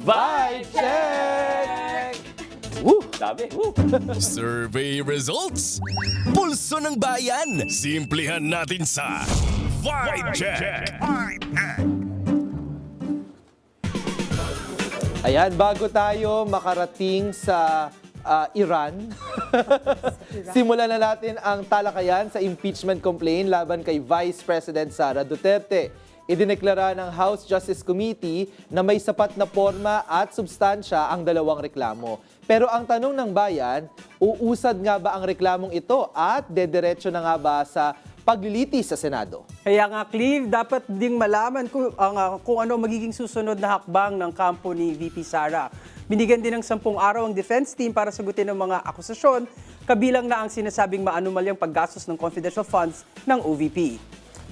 Vibe check! Woo! Sabi, woo! Survey results! Pulso ng bayan! Simplihan natin sa Vibe Check! Ayan, bago tayo makarating sa Iran, simulan na natin ang talakayan sa impeachment complaint laban kay Vice President Sara Duterte. Idineklara ng House Justice Committee na may sapat na porma at substansya ang dalawang reklamo. Pero ang tanong ng bayan, uusad nga ba ang reklamong ito at dediretso na nga ba sa paglilitis sa Senado? Kaya nga, Cleve, dapat ding malaman kung ano magiging susunod na hakbang ng kampo ni VP Sara. Binigyan din ng 10 araw ang defense team para sagutin ang mga akusasyon, kabilang na ang sinasabing maanumalyang paggastos ng confidential funds ng OVP.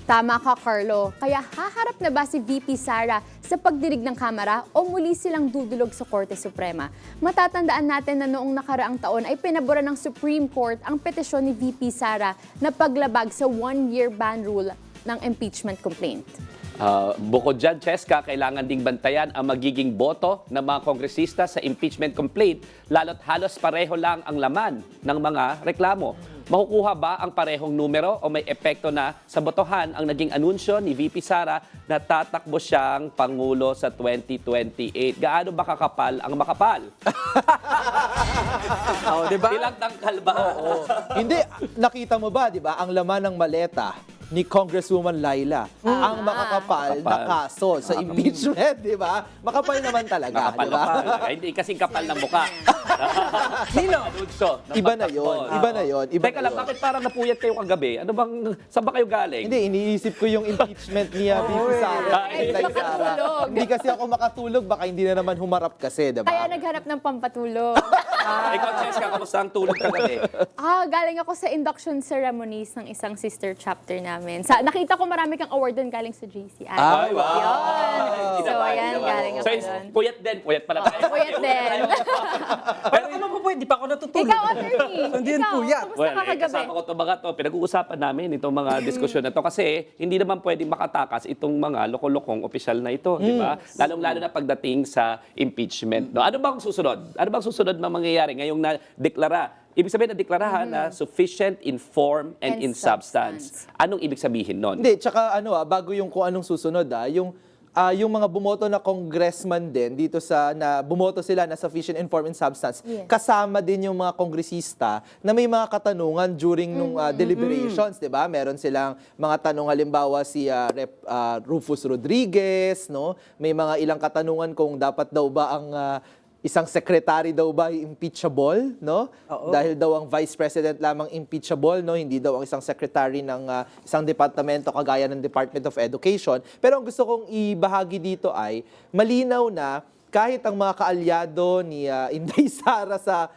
Tama ka, Carlo. Kaya haharap na ba si VP Sara sa pagdinig ng Kamara o muli silang dudulog sa Korte Suprema? Matatandaan natin na noong nakaraang taon ay pinaboran ng Supreme Court ang petisyon ni VP Sara na paglabag sa one-year ban rule ng impeachment complaint. Bukod dyan, Cheska, kailangan ding bantayan ang magiging boto ng mga kongresista sa impeachment complaint, lalo't halos pareho lang ang laman ng mga reklamo. Makukuha ba ang parehong numero o may epekto na sa botohan ang naging anunsyo ni VP Sara na tatakbo siyang Pangulo sa 2028? Gaano ba kakapal ang makapal? Diba? Ilang tangkal ba? Hindi, nakita mo ba, di ba, ang laman ng maleta ni Congresswoman Laila, ang makakapal na kaso sa impeachment, di ba? Makapal naman talaga, Makapal di ba? pa. Hindi kasing kapal ng mukha. Nino? Anunso ng Iba na pagtakbo. yun, iba na yun, iba Teka na lang, yun. bakit parang napuyat kayo kagabi? Ano bang, saan ba kayo galing? Hindi, iniisip ko yung impeachment niya, VP Sara. Ay, Inday Sara. makatulog. Hindi kasi ako makatulog, baka hindi na naman humarap kasi, di ba? Kaya naghanap ng pampatulog. Ikaw, Cheska, kamusta ang tulog kagabi? Galing ako sa induction ceremonies ng isang sister chapter namin. Nakita ko marami kang award doon galing sa JCI. Ay, wow! Yun. So, ayan, galing ako So, doon. puyat din. Puyat pala tayo. Puyat din. Pero ano po, hindi pa ako natutulog. Ikaw, attorney. Hindi yan Ikaw, puyat. kamusta ka kagabi? Kasama ko itong mga to. Pinag-uusapan namin itong mga diskusyon na to kasi hindi naman pwedeng makatakas itong mga loko-lokong opisyal na ito, di ba? Lalong-lalo na pagdating sa impeachment. No? Ano bang susunod? Ano bang susunod na mangyayari ngayong na-deklara? Ibig sabihin na deklarahan na sufficient in form and in substance. Anong ibig sabihin nun? Hindi, tsaka bago yung kung anong susunod, yung mga bumoto na congressman din dito na bumoto sila na sufficient in form and substance, Yes. kasama din yung mga kongresista na may mga katanungan during nung deliberations, 'di ba? Meron silang mga tanong, halimbawa si Rep. Rufus Rodriguez, no? May mga ilang katanungan kung dapat daw ba ang isang secretary daw ba impeachable, no? Oo. Dahil daw ang vice president lamang impeachable, no? Hindi daw ang isang secretary ng isang departamento kagaya ng Department of Education. Pero ang gusto kong ibahagi dito ay malinaw na kahit ang mga kaalyado ni Inday Sara sa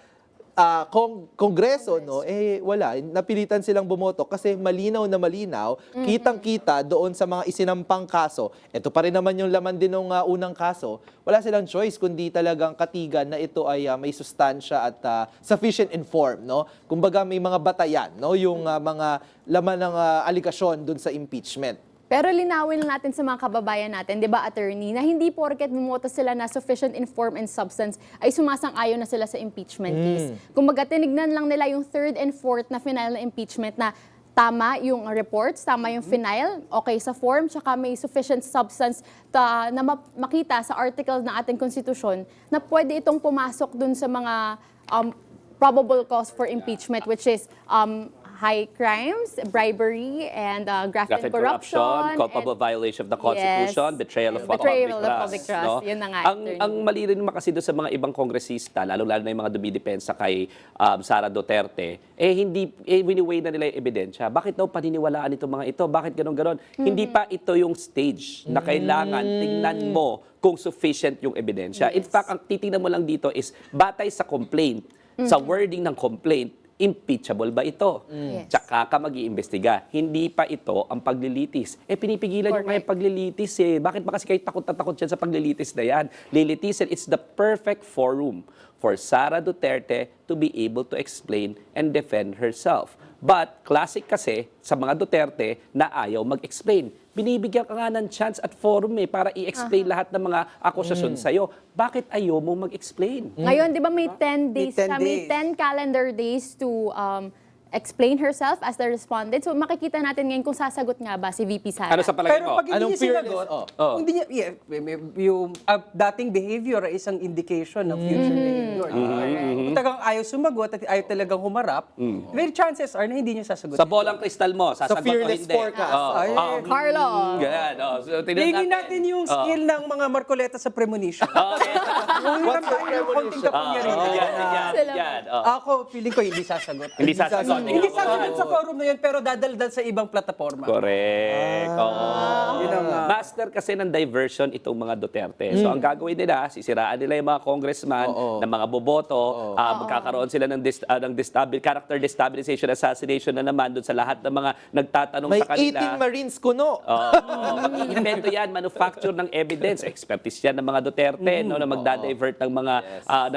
Kongreso, no, wala. Napilitan silang bumoto kasi malinaw na malinaw, kitang-kita doon sa mga isinampang kaso. Ito pa rin naman yung laman din ng unang kaso. Wala silang choice kundi talagang katigan na ito ay may sustansya at sufficient in form, no? Kumbaga may mga batayan, no, yung mga laman ng aligasyon doon sa impeachment. Pero linawin lang natin sa mga kababayan natin, di ba, attorney, na hindi porket bumoto sila na sufficient in form and substance ay sumasang-ayon na sila sa impeachment case. Kumbaga, tinignan lang nila yung third and fourth na final na impeachment na tama yung reports, tama yung final, okay sa form, tsaka may sufficient substance na makita sa article ng ating konstitusyon na pwede itong pumasok dun sa mga probable cause for impeachment, which is high crimes, bribery, and graft and corruption. Culpable violation of the Constitution, Yes. betrayal of Betrayal public of trust. public trust. No? Yun na nga, attorney. Ang mali rin naman kasi doon sa mga ibang kongresista, lalo-lalo na yung mga dumidepensa kay Sara Duterte, hindi wini-weigh na nila yung ebidensya. Bakit daw paniniwalaan itong mga ito? Bakit ganon-ganon? Hindi pa ito yung stage na kailangan tingnan mo kung sufficient yung ebidensya. In fact, ang titingnan mo lang dito is batay sa complaint, sa wording ng complaint, impeachable ba ito? Yes. Tsaka ka mag-iimbestiga. Hindi pa ito ang paglilitis. Pinipigilan nyo nga yung Correct. paglilitis eh. Bakit ba kasi kayo takot na takot yan sa paglilitis na yan? Lilitisin, it's the perfect forum for Sara Duterte to be able to explain and defend herself. But classic kasi sa mga Duterte na ayaw mag-explain. binibigyan ka nga ng chance at forum para i-explain lahat ng mga akusasyon sa'yo. Bakit ayaw mo mag-explain? Ngayon, di ba may 10 days, 10 siya, may days. 10 calendar days to explain herself as the respondent. So makikita natin ngayon kung sasagot nga ba si VP Sara. Ano sa palagay Pero mo? pag hindi Anong niya fearless? sinagot, Oh. Oh. kung hindi niya, yung dating behavior ay isang indication ng future behavior. Kung tagang ayaw sumagot at ayaw talagang humarap, very chances are na hindi niya sasagot. Sa bolang kristal mo, Sa sasagot o fearless hindi? forecast. Ay, Carlo. Ganyan. So, tingnan hingin natin yung skill ng mga Marcoleta sa premonition. Okay. Kung hiram tayo ng konting kapangyarihan. Yan. Ako, feeling ko hindi sasagot. Hindi sasagot. Hindi sasagot sa forum na yun, pero dadaldal sa ibang plataforma. Correct. Oo. Yun ang, Master kasi ng diversion itong mga Duterte. So ang gagawin nila, sisiraan nila yung mga congressman ng mga boboto, magkakaroon sila ng character destabilization, assassination na naman doon sa lahat ng mga nagtatanong May sa kanila. 18 Marines kuno. Invento yan, manufacture ng evidence, expertise yan ng mga Duterte no, na magda-divert ng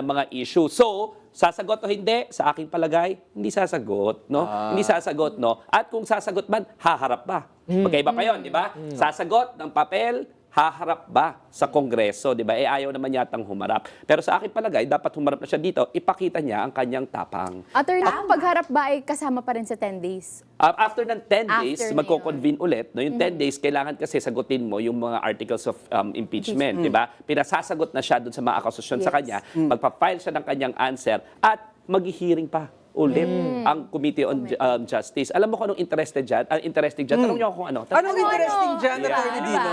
mga issue. So, sasagot o hindi, sa aking palagay, hindi sasagot, no? Hindi sasagot, no? At kung sasagot man, haharap ba? Magkaiba pa 'yon, di ba? Sasagot ng papel, haharap ba sa Kongreso, di ba? Ayaw naman yatang humarap. Pero sa aking palagay, dapat humarap na siya dito, ipakita niya ang kanyang tapang. Attorney, ang pagharap ba ay kasama pa rin sa 10 days? After ng 10 days, After na magko-convene ulit. No? Yung 10 days, kailangan kasi sagutin mo yung mga articles of impeachment, di ba? Pinasasagot na siya dun sa mga akusasyon sa kanya, magpa-file siya ng kanyang answer, at mag-hearing pa ulit ang Committee on Justice. Alam mo kung anong interesting dyan? Tanong niyo ako kung ano. Anong interesting dyan, Yeah. Attorney Dino?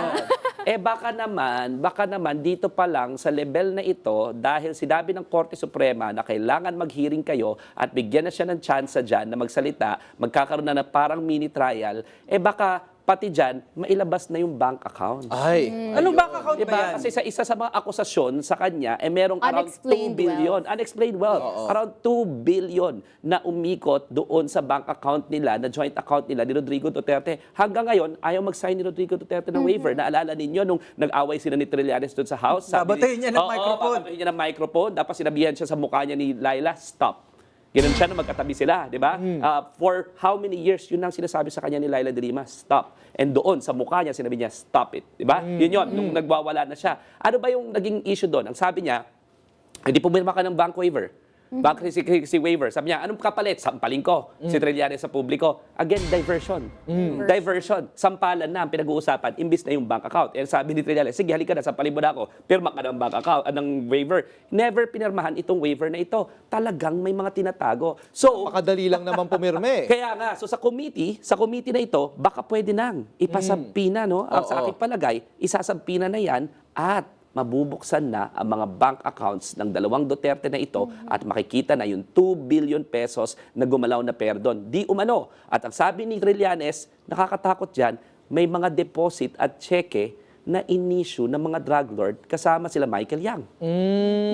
Baka naman dito pa lang sa level na ito, dahil sinabi ng Korte Suprema na kailangan mag-hearing kayo at bigyan na siya ng chance dyan na magsalita, magkakaroon na parang mini trial, baka pati dyan, mailabas na yung bank account. Ay. Anong bank account Diba? ba yan? Kasi sa isa sa mga akusasyon sa kanya, merong around 2 Unexplained billion. Unexplained wealth. Around 2 billion na umikot doon sa bank account nila, na joint account nila ni Rodrigo Duterte. Hanggang ngayon, ayaw mag-sign ni Rodrigo Duterte ng waiver. Naalala ninyo nung nag-away sila ni Trillanes doon sa House? Babatuhin niya ng microphone. Babatuhin niya ng microphone. Tapos sinabihan siya sa mukha niya ni Laila, stop. Ganun siya na magkatabi sila, di ba? For how many years, yun ang sinasabi sa kanya ni Laila de Lima, stop. And doon, sa mukha niya, sinabi niya, stop it. Di ba? Yun, nung nagwawala na siya. Ano ba yung naging issue doon? Ang sabi niya, hindi pumirma ka ng bank waiver. Bank si waiver. Sabi niya, anong kapalit? Sampalin ko. Si Trillanes sa publiko. Again, diversion. Diversion. Sampalan na ang pinag-uusapan, imbis na yung bank account. Sabi ni Trillanes, sige, halika na, sampalin mo na ako. Pirma ka ng bank account, ng waiver. Never pinirmahan itong waiver na ito. Talagang may mga tinatago. So, Makadali lang naman pumirme. kaya nga, so sa committee na ito, baka pwede nang ipasampi na, no? Sa aking palagay, isasampi na yan at mabubuksan na ang mga bank accounts ng dalawang Duterte na ito at makikita na yung 2 billion pesos na gumalaw na pera doon. Di umano. At ang sabi ni Trillanes, nakakatakot dyan, may mga deposit at cheque na in-issue ng mga drug lord kasama sila Michael Yang.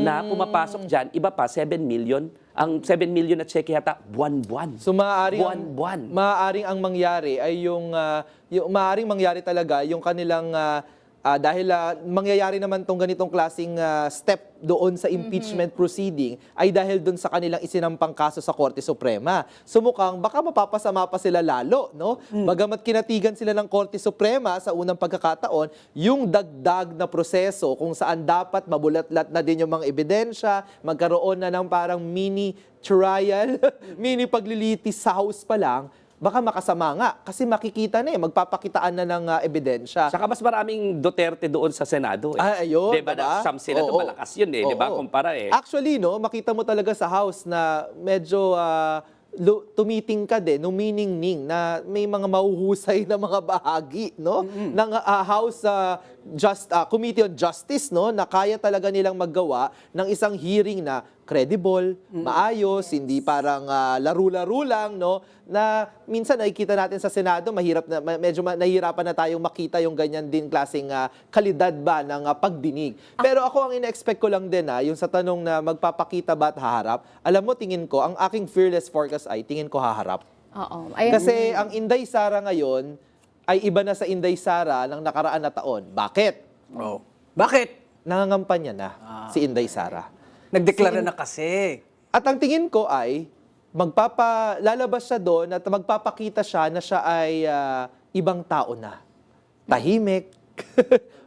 Na pumapasok dyan, iba pa, 7 million. Ang 7 million na cheque yata, buwan-buwan. So maaaring Buwan-buwan. maaaring ang mangyari ay yung maaaring mangyari talaga yung kanilang dahil mangyayari naman tong ganitong klasing step doon sa impeachment proceeding ay dahil doon sa kanilang isinampang kaso sa Korte Suprema. So mukhang baka mapapasama pa sila lalo, no? Bagamat kinatigan sila ng Korte Suprema sa unang pagkakataon, yung dagdag na proseso kung saan dapat mabulatlat na din yung mga ebidensya, magkaroon na ng parang mini trial, mini paglilitis sa House pa lang, baka makasama nga kasi makikita na magpapakitaan na ng ebidensya. Saka mas maraming Duterte doon sa Senado. Ayun, diba? diba? Sam sila Oo. malakas yun eh. Diba? Oo. Kumpara Actually, no, makita mo talaga sa House na medyo tumiting ka din, numiningning na may mga mahuhusay na mga bahagi, no? Ng House Committee on Justice, no, na kaya talaga nilang maggawa ng isang hearing na credible, maayos, hindi parang laro-laro lang, no? Na minsan nakikita natin sa Senado, medyo nahihirapan na tayong makita yung ganyan din klaseng kalidad ba ng pagdinig. Pero ako ang ina-expect ko lang din yung sa tanong na magpapakita ba at haharap, alam mo, tingin ko, ang aking fearless forecast ay tingin ko haharap. Oo. Ayan. Kasi ang Inday Sara ngayon ay iba na sa Inday Sara ng nakaraan na taon. Bakit? Bakit? Nangangampanya na si Inday Sara. Nagdeklara na kasi. At ang tingin ko ay lalabas siya doon at magpapakita siya na siya ay ibang tao na. tahimik,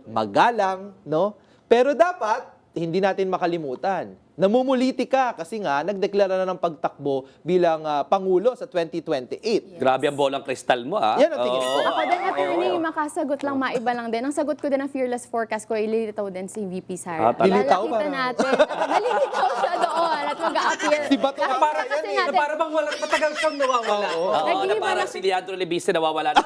magalang, no? Pero dapat, hindi natin makalimutan, namumuliti ka kasi nga nagdeklara na ng pagtakbo bilang Pangulo sa 2028. Grabe ang bolang kristal mo, ah. Yan ang tingin ko. Ako din, attorney, makasagot lang, maiba lang din. Ang sagot ko din ng fearless forecast ko, ililitaw din si VP Sara. Lilitaw Lalakita ba? natin. Malilitaw siya doon at mag-a-appear. Si Bato nga Nakikita yan kasi eh. natin, Para bang wala, matagal siyang nawawala. Oo, na Nag-iiba parang na- si Leandro Lebiste nawawala na.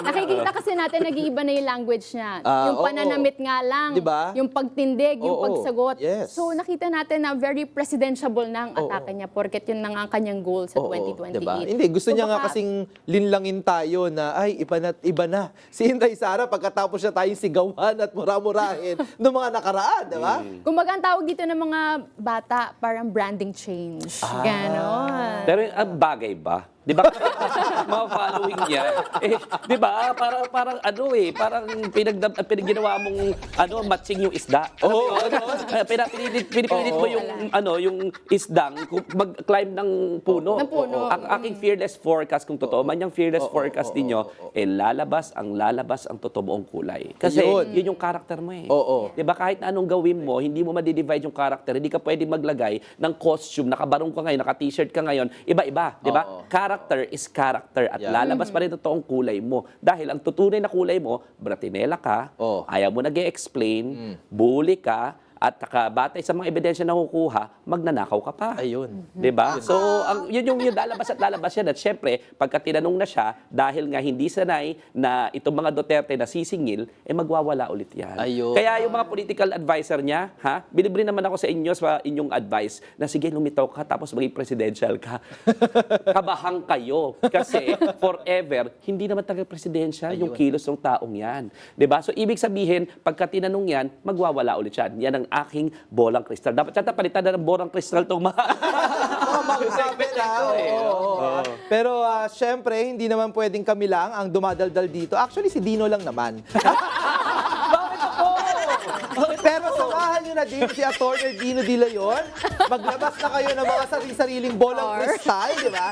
nakikita kasi natin nag-iiba na yung language niya. Yung oo. pananamit nga lang. Diba? Yung pagtindig, yung Oo. pagsagot. Yes. So nakita natin na very presidentiable na ang atake niya porket yun na nga ang kanyang goal sa Oo, 2028. diba? Hindi, gusto So, niya nga baka- kasing linlangin tayo na, ay, iba na. Si Inday Sara, pagkatapos siya tayong sigawan at mura-murahin ng mga nakaraan, diba? Kumbaga ang tawag dito ng mga bata, parang branding change. Ganon. Pero ang bagay ba? Di ba? Mga following niya. Eh, di ba? Parang ano eh, parang ginawa mong matching yung isda. Oo, Pinipilit mo yung yung isdang mag-climb ng puno. Ng puno. Ang aking fearless forecast, kung totoo man yung fearless forecast ninyo, lalabas ang totoong kulay. Kasi Yun. yun yung character mo eh. Oo. Di ba? Kahit na anong gawin mo, hindi mo ma-divide yung character. Hindi ka pwede maglagay ng costume, nakabarong ka ngayon, naka-t-shirt ka ngayon, iba-iba. Di ba? Character is character at Yeah. lalabas pa rin ang totoong kulay mo. Dahil ang tutunay na kulay mo, bratinela ka, Oh. ayaw mo nag-e-explain, bully ka, at batay sa mga ebidensya na kukuha, magnanakaw ka pa. Ayun. 'Di ba? So, yun yung lalabas yan. At syempre, pagka tinanong na siya, dahil nga hindi sanay na itong mga Duterte na sisingil, magwawala ulit yan. Ayun. Kaya yung mga political advisor niya, bilib rin naman ako sa inyo, sa inyong advice, na sige, lumitaw ka, tapos maging presidential ka. Kabahang kayo. Kasi, forever, hindi naman taga-presidential yung kilos ng taong yan. 'Di ba? So, ibig sabihin, pagka tinanong yan, magwawala ulit yan. Yan ang aking bolang kristal. Dapat yata palitan na ng bolang kristal itong mga... Sabi na. Oo. Pero syempre, hindi naman pwedeng kami lang ang dumadaldal dito. Actually, si Dino lang naman. Bakit ako? Pero samahan nyo na din si Atty. Dino De Leon. Maglabas na kayo ng mga sariling bolang kristal, di ba?